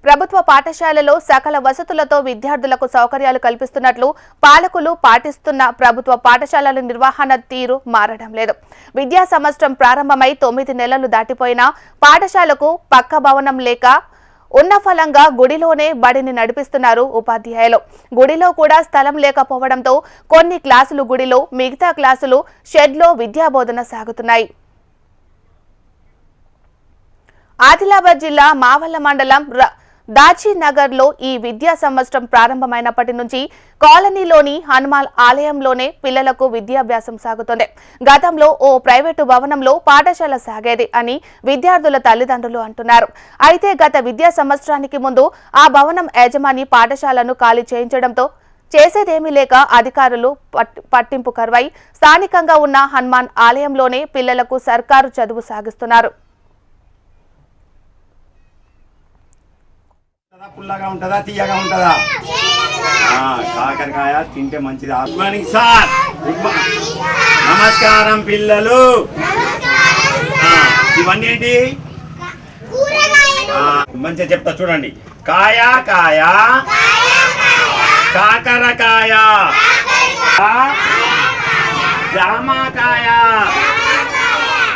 ప్రభుత్వ పాఠశాలలో సకల వసతులతో విద్యార్థులకు సౌకర్యాలు కల్పిస్తున్నట్లు పాలకులు పాటిస్తున్న ప్రభుత్వ పాఠశాలల నిర్వహణ తీరు మారడం లేదు. విద్యా సంవత్సరం ప్రారంభమై 9 నెలలు దాటిపోయినా పాఠశాలకు పక్క భవనం లేక ఉన్న ఫలంగా గుడిలోనే బడిని నడిపిస్తున్నారు ఉపాధ్యాయులు. గుడిలో కూడా స్థలం లేకపోవడంతో కొన్ని క్లాసులు గుడిలో, మిగతా క్లాసులు షెడ్లో విద్యాబోధన సాగుతున్నాయి. ఆదిలాబాద్ జిల్లా మావల్ల మండలం దాచినగర్ లో ఈ విద్యా సంవత్సరం ప్రారంభమైనప్పటి నుంచి కాలనీలోని హనుమాన్ ఆలయంలోనే పిల్లలకు విద్యాభ్యాసం సాగుతోంది. గతంలో ఓ ప్రైవేటు భవనంలో పాఠశాల సాగేది అని విద్యార్థుల తల్లిదండ్రులు అంటున్నారు. అయితే గత విద్యా సంవత్సరానికి ముందు ఆ భవనం యజమాని పాఠశాలను ఖాళీ చేయించడంతో చేసేదేమీ లేక అధికారులు పట్టింపు కరువై స్థానికంగా ఉన్న హనుమాన్ ఆలయంలోనే పిల్లలకు సర్కారు చదువు సాగిస్తున్నారు. పుల్లగా ఉంటదా తీయగా ఉంటదా? కాకరకాయ తింటే మంచిది. Good morning sir. నమస్కారం పిల్లలు. ఇవన్నీ ఏంటి? మంచిగా చెప్తా చూడండి. కాయ కాయ, కాకరకాయ, జామకాయ,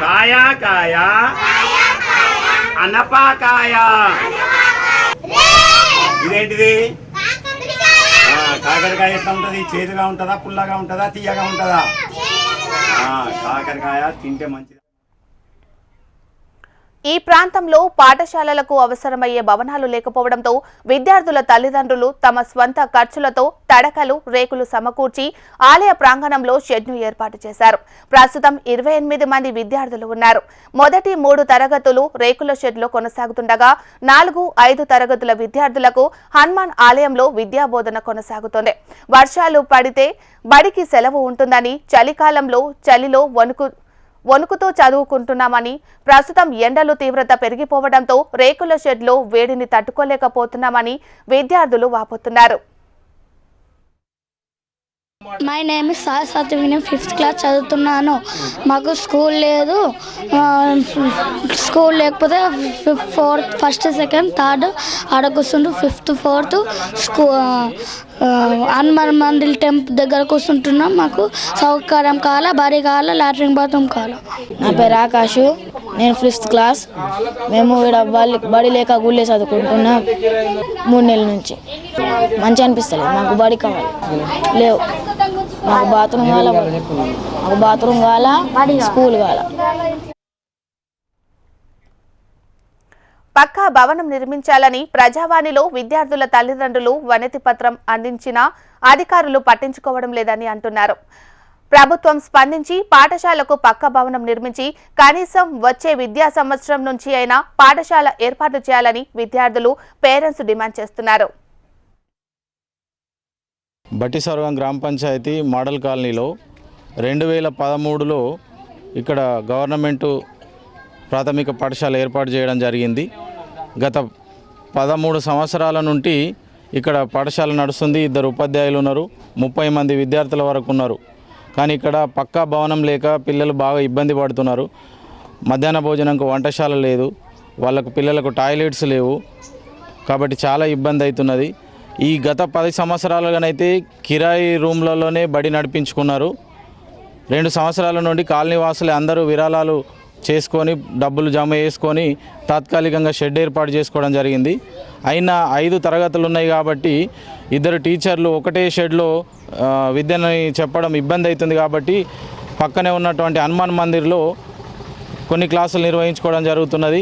కాయ కాయ, అనపకాయ. ఇదేంటిది? కాకరకాయ ఎట్లా ఉంటది? చేదుగా ఉంటుందా, పుల్లగా ఉంటుందా, తీయగా ఉంటుందా? కాకరకాయ తింటే మంచిది. ఈ ప్రాంతంలో పాఠశాలలకు అవసరమయ్యే భవనాలు లేకపోవడంతో విద్యార్థుల తల్లిదండ్రులు తమ స్వంత ఖర్చులతో తడకలు, రేకులు సమకూర్చి ఆలయ ప్రాంగణంలో షెడ్ను ఏర్పాటు చేశారు. ప్రస్తుతం 28 మంది విద్యార్థులు ఉన్నారు. మొదటి 3 తరగతులు రేకుల షెడ్లో కొనసాగుతుండగా 4, 5 తరగతుల విద్యార్థులకు హనుమాన్ ఆలయంలో విద్యాబోధన కొనసాగుతోంది. వర్షాలు పడితే బడికి సెలవు ఉంటుందని, చలికాలంలో చలిలో వణుకుతో చదువుకుంటున్నామని, ప్రస్తుతం ఎండలు తీవ్రత పెరిగిపోవడంతో రేకుల షెడ్లో వేడిని తట్టుకోలేకపోతున్నామని విద్యార్థులు వాపోతున్నారు. మై నేమ్ ఇస్ సాయి, నేను 5th క్లాస్ చదువుతున్నాను. మాకు స్కూల్ లేదు. స్కూల్ లేకపోతే 4th, 1st, 2nd, 3rd ఆడ కూర్చుంటూ 5th, 4th Hanuman Mandir temple దగ్గర కూర్చుంటున్నాం. మాకు సౌకర్యం కావాలా, బడి కావాలా, లాట్రిన్ బాత్రూమ్ కావాలా. నా పేరు ఆకాష్, నేను 5th క్లాస్. మేము ఇక్కడ బడి లేక గుళ్ళే చదువుకుంటున్నాం 3 నెలల నుంచి. మంచిగా అనిపిస్తలేదు. మాకు బడి కావాలి, లేవు. మాకు బాత్రూమ్ కావాలా, స్కూల్ కావాలా. పక్కా భవనం నిర్మించాలని ప్రజావాణిలో విద్యార్థుల తల్లిదండ్రులు వినతి పత్రం అందించినా అధికారులు పట్టించుకోవడం లేదని అంటున్నారు. ప్రభుత్వం స్పందించి పాఠశాలకు పక్కా భవనం నిర్మించి కనీసం వచ్చే విద్యా సంవత్సరం నుంచి అయినా పాఠశాల ఏర్పాటు చేయాలని విద్యార్థులు, పేరెంట్స్ డిమాండ్ చేస్తున్నారు. బట్టిసర్వం గ్రామ పంచాయతీ మోడల్ కాలనీలో 2013లో ఇక్కడ గవర్నమెంటు ప్రాథమిక పాఠశాల ఏర్పాటు చేయడం జరిగింది. గత 13 సంవత్సరాల నుండి ఇక్కడ పాఠశాల నడుస్తుంది. 2 ఉపాధ్యాయులు ఉన్నారు, 30 మంది విద్యార్థుల వరకు ఉన్నారు. కానీ ఇక్కడ పక్కా భవనం లేక పిల్లలు బాగా ఇబ్బంది పడుతున్నారు. మధ్యాహ్న భోజనంకు వంటశాల లేదు, వాళ్ళకు పిల్లలకు టాయిలెట్స్ లేవు. కాబట్టి చాలా ఇబ్బంది అవుతున్నది. ఈ గత 10 సంవత్సరాలుగానైతే కిరాయి రూమ్లలోనే బడి నడిపించుకున్నారు. 2 సంవత్సరాల నుండి కాలనీ వాసులే అందరూ విరాళాలు చేసుకొని డబ్బులు జమ చేసుకొని తాత్కాలికంగా షెడ్ ఏర్పాటు చేసుకోవడం జరిగింది. అయినా 5 తరగతులు ఉన్నాయి కాబట్టి 2 టీచర్లు ఒకటే షెడ్లో విద్యని చెప్పడం ఇబ్బంది అవుతుంది. కాబట్టి పక్కనే ఉన్నటువంటి హనుమాన్ మందిర్లో కొన్ని క్లాసులు నిర్వహించుకోవడం జరుగుతున్నది.